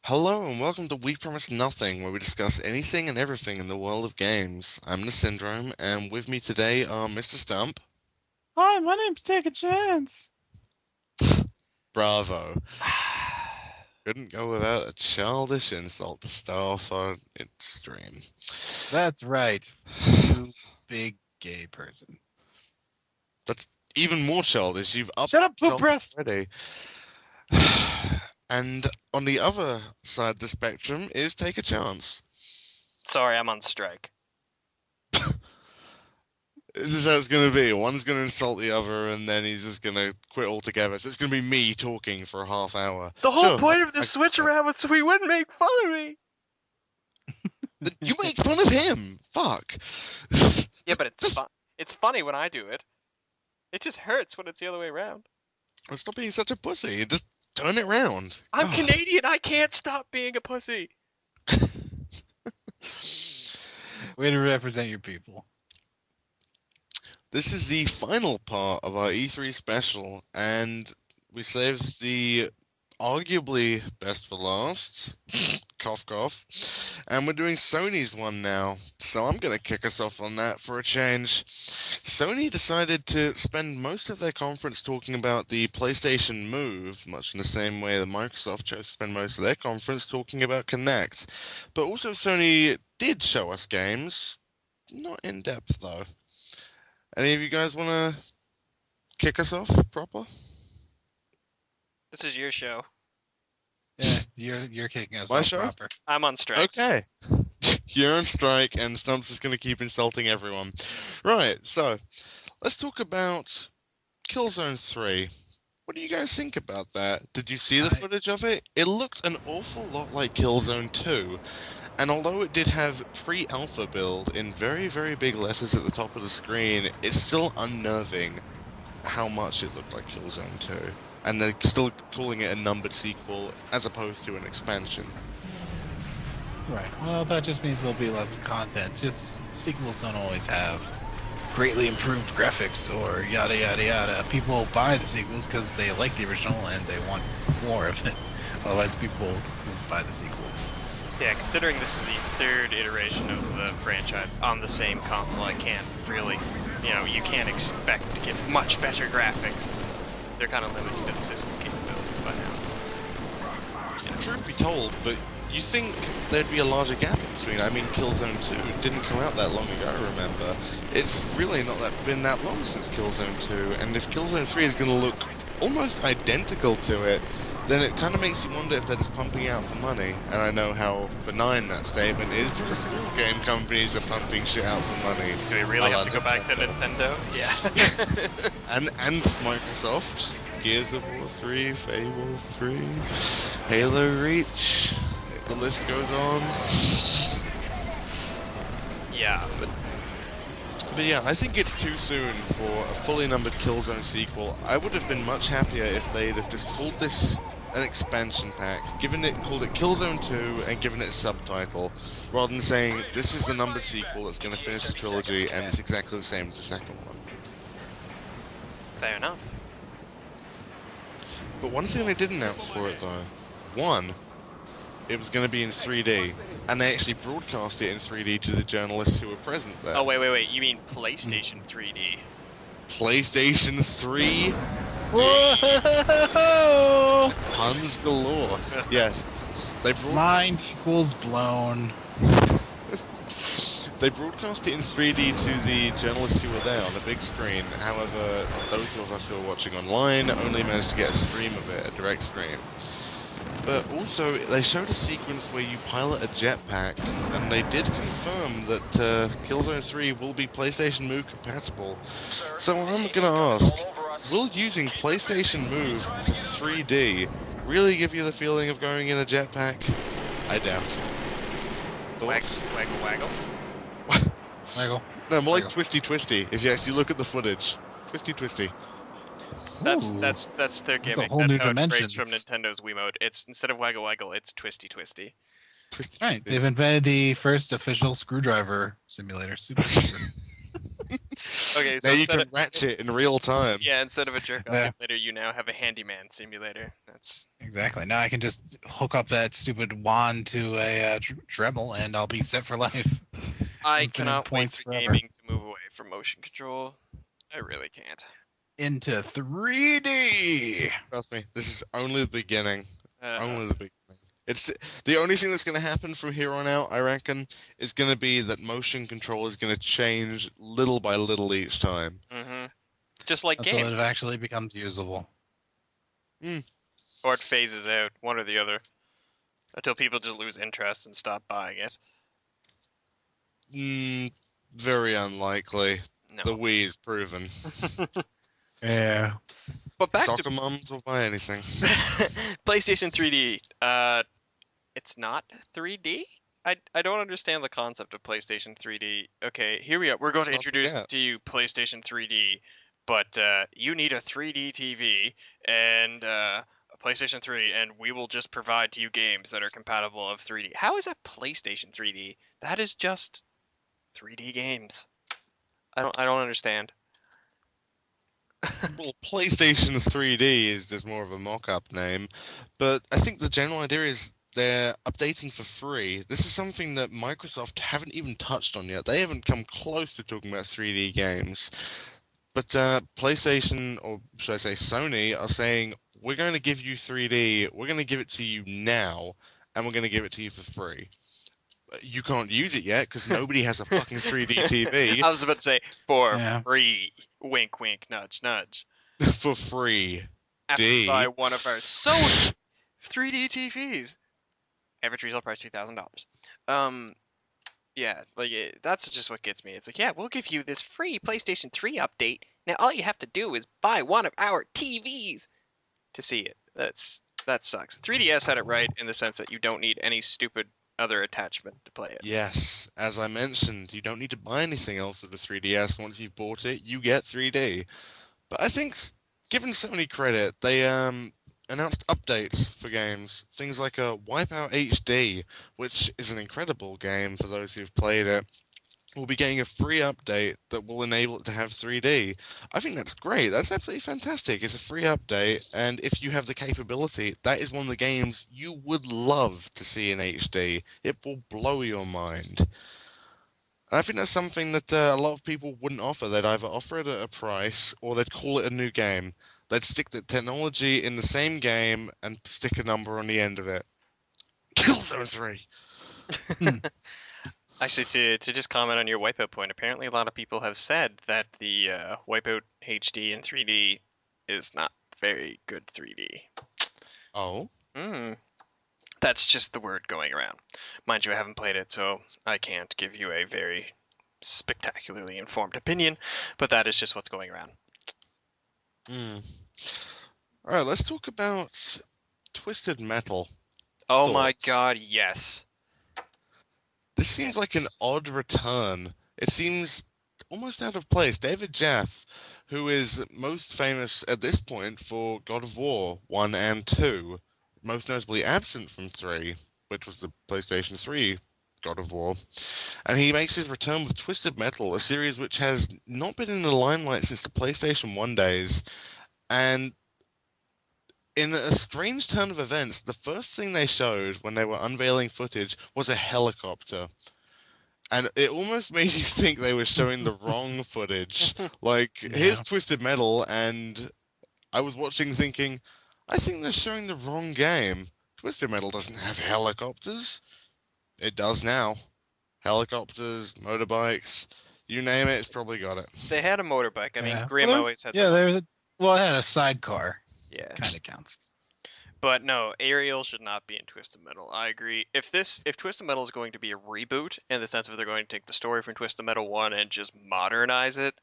Hello and welcome to We Promise Nothing, where we discuss anything and everything in the world of games. I'm the Syndrome, and with me today are Mr. Stump. Hi, my name's Take a Chance. Bravo. Couldn't go without a childish insult to Starfire Extreme. That's right. You big gay person. That's even more childish. You've upped Shut up, poop yourself breath. already. And on the other side of the spectrum is Take a Chance. Sorry, I'm on strike. This is how it's going to be. One's going to insult the other, and then he's just going to quit altogether. So it's going to be me talking for a half hour. The whole Sure, point of the I- switch around was so he wouldn't make fun of me. You make fun of him. Fuck. Yeah, but it's fun. It's funny when I do it. It just hurts when it's the other way around. Stop being such a pussy. Just turn it round. I'm God. Canadian. I can't stop being a pussy. Way to represent your people. This is the final part of our E3 special, and we saved the arguably best for last. Cough, cough. And we're doing Sony's one now, so I'm going to kick us off on that for a change. Sony decided to spend most of their conference talking about the PlayStation Move, much in the same way that Microsoft chose to spend most of their conference talking about Kinect. But also Sony did show us games, not in depth though. Any of you guys want to kick us off proper? This is your show. Yeah, you're kicking us My off show? proper. I'm on strike. Okay. You're on strike, and Stump's just going to keep insulting everyone. Right, so let's talk about Killzone 3. What do you guys think about that? Did you see the footage of it? It looked an awful lot like Killzone 2. And although it did have pre-alpha build in very, very big letters at the top of the screen, it's still unnerving how much it looked like Killzone 2. And they're still calling it a numbered sequel as opposed to an expansion. Right. Well, that just means there'll be lots of content. Just sequels don't always have greatly improved graphics or yada yada yada. People buy the sequels because they like the original and they want more of it. Otherwise, people won't buy the sequels. Yeah, considering this is the third iteration of the franchise on the same console, I can't really, you can't expect to get much better graphics. They're kind of limited to the system's capabilities by now. Truth be told, but you think there'd be a larger gap in between? I mean, Killzone 2 didn't come out that long ago, remember? It's really not been that long since Killzone 2, and if Killzone 3 is going to look almost identical to it, then it kind of makes you wonder if they're just pumping out for money. And I know how benign that statement is, because all game companies are pumping shit out for money. Do we really have to go back to Nintendo? Yeah. and Microsoft. Gears of War 3, Fable 3, Halo Reach, the list goes on. Yeah. But yeah, I think it's too soon for a fully numbered Killzone sequel. I would have been much happier if they'd have just called this an expansion pack, called it Killzone 2 and given it a subtitle, rather than saying this is the numbered sequel that's going to finish the trilogy and it's exactly the same as the second one. Fair enough. But one thing they did announce for it though, it was going to be in 3D, and they actually broadcast it in 3D to the journalists who were present there. Oh, wait, you mean PlayStation 3D? PlayStation 3? Whoa! Puns galore. Yes. Mind equals blown. They broadcast it in 3D to the journalists who were there on the big screen. However, those of us who were watching online only managed to get a stream of it, a direct stream. But also, they showed a sequence where you pilot a jetpack, and they did confirm that Killzone 3 will be PlayStation Move compatible. So I'm gonna ask, will using PlayStation Move for 3D really give you the feeling of going in a jetpack? I doubt it. Thoughts? Waggle, waggle. Waggle. No, more like Waggle. Twisty Twisty, if you actually look at the footage. Twisty Twisty. That's Ooh. their That's a gimmick. whole That's new how dimension. it breaks from Nintendo's Wiimote. It's instead of waggle waggle, it's twisty twisty. Twisty Right. Twisty. They've invented the first official screwdriver simulator. Super. Okay, Now so you can ratchet in real time. instead of a jerk-off Yeah. simulator, you now have a handyman simulator. That's Exactly. Now I can just hook up that stupid wand to a Dremel, and I'll be set for life. I Infinite cannot wait points for forever. gaming to move away from motion control. I really can't. Into 3D. Trust me, this is only the beginning. Uh, Only the beginning. It's the only thing that's going to happen from here on out, I reckon, is going to be that motion control is going to change little by little each time. mm-hmm. Just like Until games. it actually becomes usable. Or it phases out, one or the other. Until people just lose interest and stop buying it. Very unlikely. No. The Wii is proven. Yeah. But back Soccer mums will buy anything. to PlayStation 3D. It's not 3D? I don't understand the concept of PlayStation 3D. Okay, here we are. We're going Let's to not introduce forget. to you PlayStation 3D, but you need a 3D TV and a PlayStation 3, and we will just provide to you games that are compatible of 3D. How is that PlayStation 3D? That is just 3D games. I don't understand. Well, PlayStation 3D is just more of a mock-up name, but I think the general idea is they're updating for free. This is something that Microsoft haven't even touched on yet. They haven't come close to talking about 3D games. But PlayStation, or should I say Sony, are saying, we're going to give you 3D, we're going to give it to you now, and we're going to give it to you for free. You can't use it yet because nobody has a fucking 3D TV I was about to say for Yeah. free. Wink, wink, nudge, nudge. for free. After D. you buy one of our Sony 3D TVs. Average retail price $2,000. Yeah, like that's just what gets me. It's like, yeah, we'll give you this free PlayStation 3 update. Now all you have to do is buy one of our TVs to see it. That sucks. 3DS had it right in the sense that you don't need any stupid other attachment to play it. Yes, as I mentioned, you don't need to buy anything else with the 3DS. Once you've bought it, you get 3D. But I think, given Sony credit, they announced updates for games. Things like Wipeout HD, which is an incredible game for those who've played it. We'll be getting a free update that will enable it to have 3D. I think that's great. That's absolutely fantastic. It's a free update, and if you have the capability, that is one of the games you would love to see in HD. It will blow your mind. And I think that's something that a lot of people wouldn't offer. They'd either offer it at a price, or they'd call it a new game. They'd stick the technology in the same game and stick a number on the end of it. Killzone 3! Actually, to just comment on your Wipeout point, apparently a lot of people have said that the Wipeout HD in 3D is not very good 3D. Oh? That's just the word going around. Mind you, I haven't played it, so I can't give you a very spectacularly informed opinion, but that is just what's going around. Alright, let's talk about Twisted Metal. Oh my Thoughts? god, yes. This seems like an odd return. It seems almost out of place. David Jaff, who is most famous at this point for God of War 1 and 2, most notably absent from 3, which was the PlayStation 3 God of War. And he makes his return with Twisted Metal, a series which has not been in the limelight since the PlayStation 1 days. And in a strange turn of events, the first thing they showed when they were unveiling footage was a helicopter. And it almost made you think they were showing the wrong footage. Like, here's Twisted Metal, and I was watching thinking, I think they're showing the wrong game. Twisted Metal doesn't have helicopters. It does now. Helicopters, motorbikes, you name it, it's probably got it. They had a motorbike. I mean, Grim Well, always had Yeah, the there's well, it had a sidecar. yeah. Kind of counts. But no, Aerial should not be in Twisted Metal. I agree. If Twisted Metal is going to be a reboot in the sense of they're going to take the story from Twisted Metal 1 and just modernize it,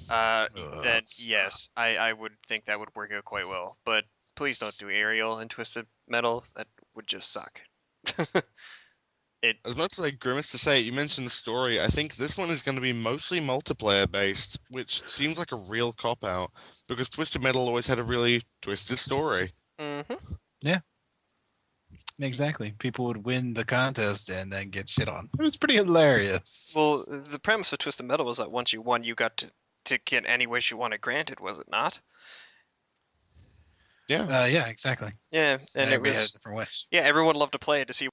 then yes, I would think that would work out quite well. But please don't do Aerial in Twisted Metal. That would just suck. As much as I grimace to say it, you mentioned the story. I think this one is going to be mostly multiplayer based, which seems like a real cop out because Twisted Metal always had a really twisted story. Mm-hmm. Yeah. Exactly. People would win the contest and then get shit on. It was pretty hilarious. Well, the premise of Twisted Metal was that once you won, you got to get any wish you wanted granted, was it not? Yeah. Yeah, exactly. Yeah, and it everybody had a was different wish. yeah, everyone loved to play it to see